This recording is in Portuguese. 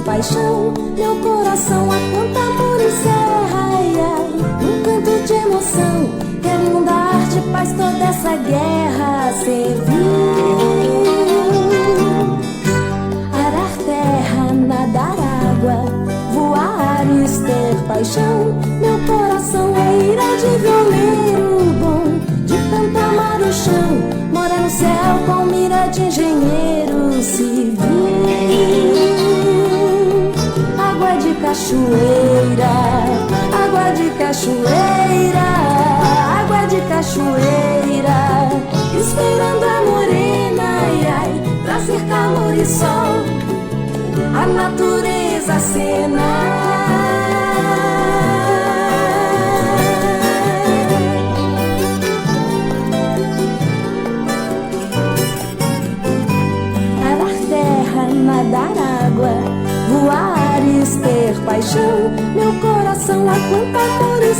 paixão, meu coração a quanta amor encerra, ai, ai, um canto de emoção, quero inundar de paz toda essa guerra. Cê viu arar terra, nadar água, voar, ter paixão, meu coração é ira de violeiro bom, de tanto amar o chão, mora no céu com mira de engenheiro civil. Água de cachoeira, água de cachoeira, água de cachoeira, esperando a morena, ai, ai, trazer calor e sol, a natureza acenar. Nadar água, voar, ter paixão, meu coração a quanta amor e